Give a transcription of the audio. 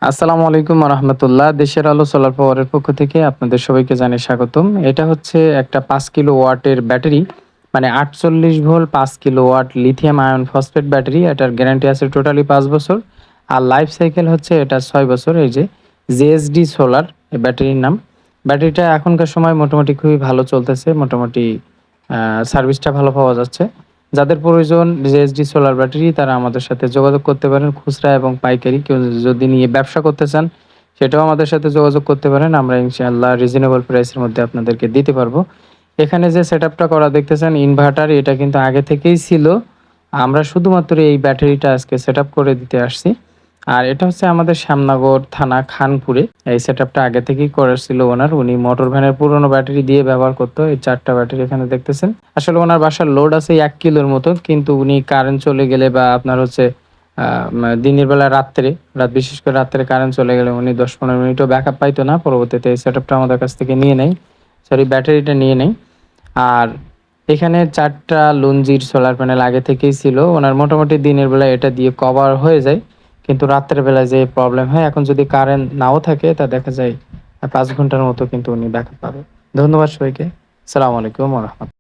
আসসালামু আলাইকুম রহমতুল্লাহ। দেশের আলো সোলার পাওয়ারের পক্ষ থেকে আপনাদের সবাইকে জানাই স্বাগতম। এটা হচ্ছে একটা ৫ কিলোওয়াটের ব্যাটারি, মানে ৪৮ volt ৫ kilowatt lithium ion phosphate battery. এটার গ্যারান্টি আছে টোটালি ৫ বছর, আর লাইফ সাইকেল হচ্ছে এটা ৬ বছর। এই যে জেএসডি সোলার এই ব্যাটারির নাম। ব্যাটারিটা এখনকার সময় মোটামুটি খুবই ভালো চলতেছে, মোটামুটি সার্ভিসটা ভালো পাওয়া যাচ্ছে। যাদের প্রয়োজন জেএসডি সোলার ব্যাটারি তারা আমাদের সাথে যোগাযোগ করতে পারেন। খুচরা এবং পাইকারি কেউ যদি নিয়ে ব্যবসা করতে চান সেটাও আমাদের সাথে যোগাযোগ করতে পারেন। আমরা ইনশাআল্লাহ রিজনেবল প্রাইসের মধ্যে আপনাদেরকে দিতে পারবো। এখানে যে সেটআপটা করা দেখতেছেন ইনভার্টার, এটা কিন্তু আগে থেকেই ছিল। আমরা শুধুমাত্র এই ব্যাটারিটা আজকে সেটআপ করে দিতে আসছি। আর এটা হচ্ছে আমাদের শ্যামনগর থানা খানপুরে। এই সেটআপটা আগে থেকেই করেছিল ওনার। উনি মোটর ভ্যানের পুরনো ব্যাটারি দিয়ে ব্যবহার করতো। এই ৪ টা ব্যাটারি এখানে দেখতেছেন। আসলে ওনার বাসার লোড আছে ১ কিলোর মতো। কিন্তু উনি কারেন্ট চলে গেলে বা আপনার হচ্ছে দিনের বেলা বিশেষ করে রাত্রে কারেন্ট চলে গেলে উনি ১০-১৫ মিনিটও ব্যাকআপ পাইতো না। পরবর্তীতে এই সেটআপটা আমাদের কাছ থেকে নিয়ে নেয়। সরি, ব্যাটারিটা নিয়ে নেয়। আর এখানে ৪ টা লুঞ্জির সোলার প্যানেল আগে থেকেই ছিল। ওনার মোটামুটি দিনের বেলায় এটা দিয়ে কভার হয়ে যায়। কিন্তু রাত্রের বেলায় যে প্রবলেম হয়, এখন যদি কারেন্ট নাও থাকে তা দেখা যায় ৫ ঘন্টার মতো কিন্তু উনি ব্যাকআপ পাবে। ধন্যবাদ সবাইকে। আসসালামু আলাইকুম ওয়া রাহমাতুল্লাহ।